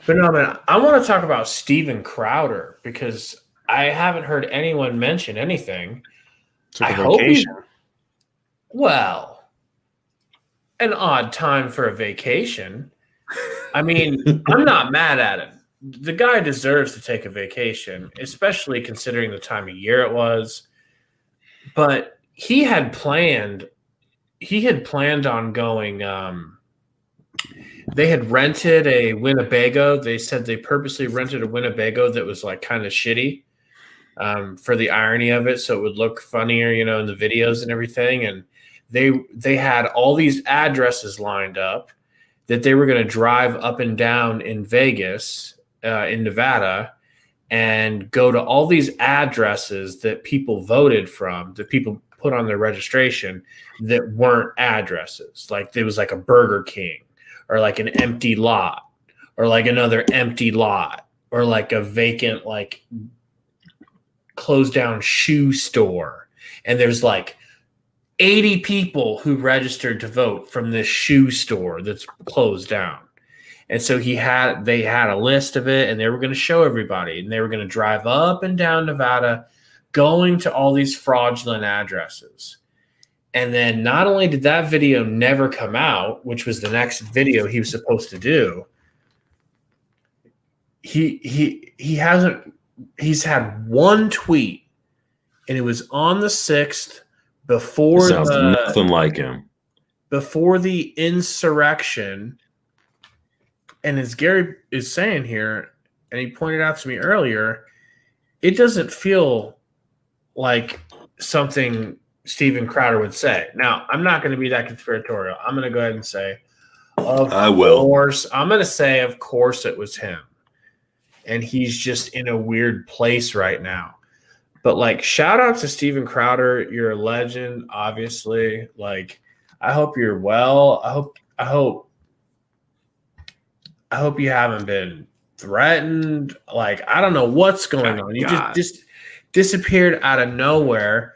But no, man, I want to talk about Steven Crowder because I haven't heard anyone mention anything. Took I a hope he, vacation. well, an odd time for a vacation. I mean, I'm not mad at him. The guy deserves to take a vacation, especially considering the time of year it was. But he had planned on going they had rented a Winnebago. They said they purposely rented a Winnebago that was like kind of shitty for the irony of it, so it would look funnier, in the videos and everything. And they had all these addresses lined up that they were going to drive up and down in Vegas, in Nevada, and go to all these addresses that people voted from, that people put on their registration that weren't addresses. Like there was like a Burger King or like an empty lot or like another empty lot or like a vacant, like closed down shoe store. And there's like 80 people who registered to vote from this shoe store that's closed down. And so they had a list of it, and they were going to show everybody, and they were going to drive up and down Nevada, going to all these fraudulent addresses. And then not only did that video never come out, which was the next video he was supposed to do, he's had one tweet, and it was on the 6th before sounds nothing like him. Before the insurrection. And as Gary is saying here, and he pointed out to me earlier, it doesn't feel like something Steven Crowder would say. Now, I'm not going to be that conspiratorial. I'm going to go ahead and say, I will. I'm going to say, of course, it was him. And he's just in a weird place right now. But, like, shout out to Steven Crowder. You're a legend, obviously. Like, I hope you're well. I hope you haven't been threatened. Like, I don't know what's going on. You just disappeared out of nowhere,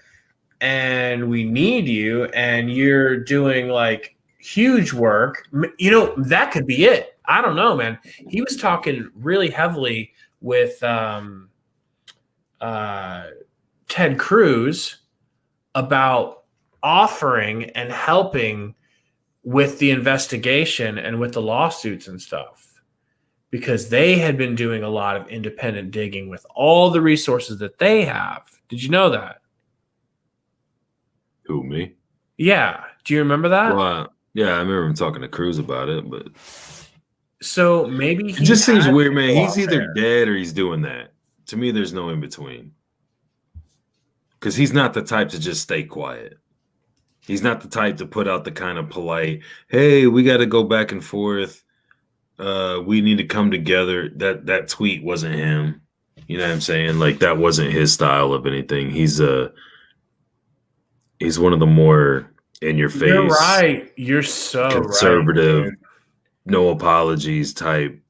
and we need you, and you're doing, like, huge work. That could be it. I don't know, man. He was talking really heavily with Ted Cruz about offering and helping with the investigation and with the lawsuits and stuff, because they had been doing a lot of independent digging with all the resources that they have. Did you know that? Who, me? Yeah. Do you remember that? Well, yeah, I remember him talking to Cruz about it, but so maybe it just seems weird, man. He's either dead or he's doing that. To me, there's no in between. Because he's not the type to just stay quiet. He's not the type to put out the kind of polite, hey, we got to go back and forth. We need to come together. That tweet wasn't him. You know what I'm saying? Like, that wasn't his style of anything. He's one of the more in your face. You're right. You're so conservative, right, no apologies type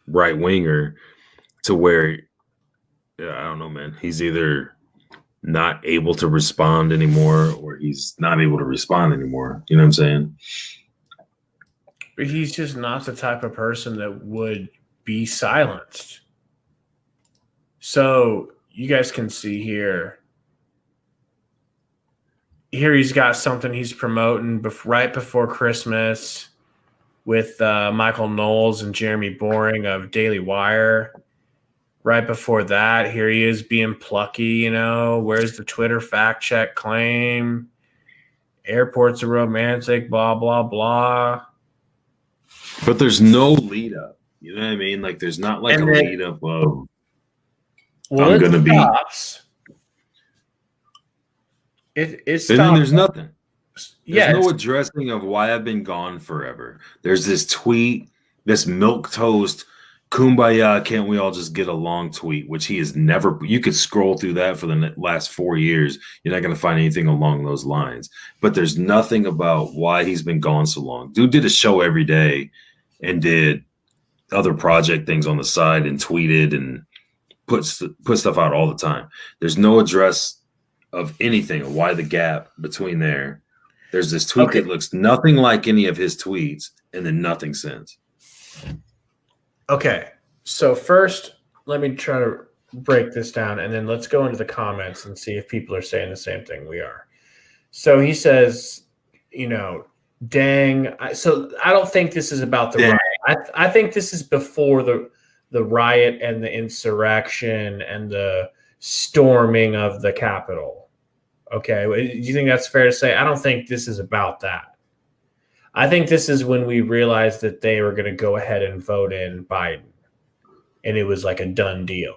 right winger, to where, I don't know, man. He's either not able to respond anymore, or he's not able to respond anymore. You know what I'm saying? But he's just not the type of person that would be silenced. So you guys can see here. Here he's got something he's promoting right before Christmas with Michael Knowles and Jeremy Boring of Daily Wire. Right before that, here he is being plucky, where's the Twitter fact check claim? Airports are romantic, blah, blah, blah. But there's no lead up. You know what I mean? Like, there's not like lead up of, I'm going to be. It stops. And then there's nothing. There's no addressing of why I've been gone forever. There's this tweet, this milquetoast, kumbaya, can't we all just get along tweet, which he has never. You could scroll through that for the last 4 years. You're not going to find anything along those lines. But there's nothing about why he's been gone so long. Dude did a show every day and did other project things on the side and tweeted and put stuff out all the time. There's no address of anything, or why the gap between there. There's this tweet that looks nothing like any of his tweets, and then nothing since. Okay. So first, let me try to break this down, and then let's go into the comments and see if people are saying the same thing we are. So he says, dang. So I don't think this is about the riot. I think this is before the riot and the insurrection and the storming of the Capitol. Okay. Do you think that's fair to say? I don't think this is about that. I think this is when we realized that they were going to go ahead and vote in Biden. And it was like a done deal.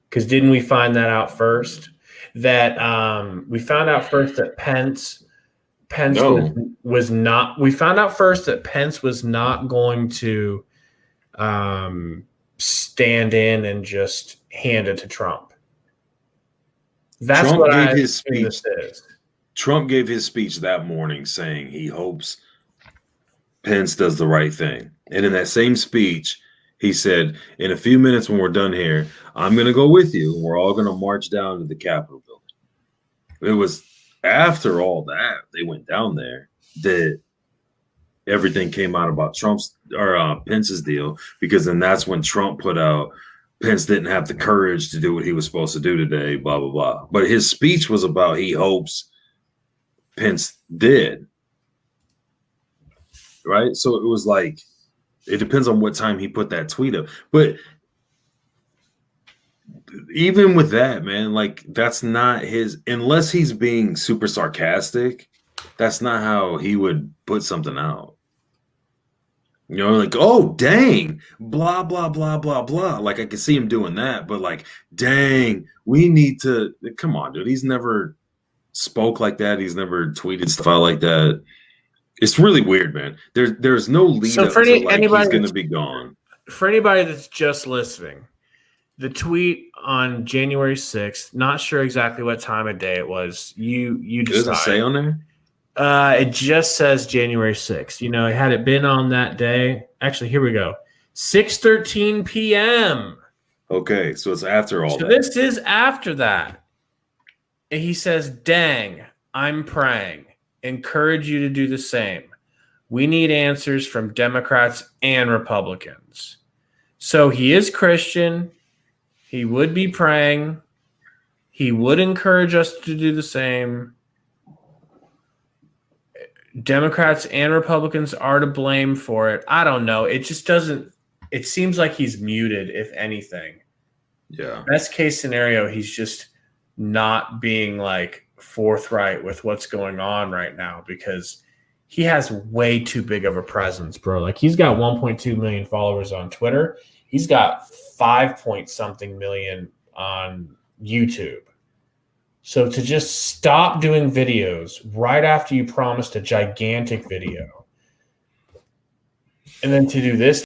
Because didn't we find that out first? That we found out first that Pence was not. We found out first that Pence was not going to stand in and just hand it to Trump. That's Trump what gave his speech. This is. Trump gave his speech that morning saying he hopes Pence does the right thing. And in that same speech, he said, in a few minutes when we're done here, I'm going to go with you. And we're all going to march down to the Capitol building. It was after all that, they went down there, that everything came out about Pence's deal, because then that's when Trump put out, Pence didn't have the courage to do what he was supposed to do today, blah, blah, blah. But his speech was about he hopes Pence did. Right? So it was like, it depends on what time he put that tweet up. But even with that, man, like that's not his, unless he's being super sarcastic, that's not how he would put something out. Like, oh, dang, blah, blah, blah, blah, blah. Like I can see him doing that, but like, dang, we need to, come on, dude. He's never spoke like that. He's never tweeted stuff out like that. It's really weird, man. There's no lead up to like he's going to be gone. For anybody that's just listening, the tweet on January 6th, not sure exactly what time of day it was. You decide. Does it say on there? It just says January 6th. Had it been on that day, actually, here we go. 6:13 p.m. Okay, so it's after all that. So this is after that. And he says, dang, I'm praying. Encourage you to do the same. We need answers from Democrats and Republicans. So he is Christian. He would be praying. He would encourage us to do the same. Democrats and Republicans are to blame for it. I don't know. It just doesn't. It seems like he's muted, if anything. Yeah. Best case scenario, he's just not being like forthright with what's going on right now, because he has way too big of a presence, bro. Like he's got 1.2 million followers on Twitter. He's got 5-point-something million on YouTube. So to just stop doing videos right after you promised a gigantic video, and then to do this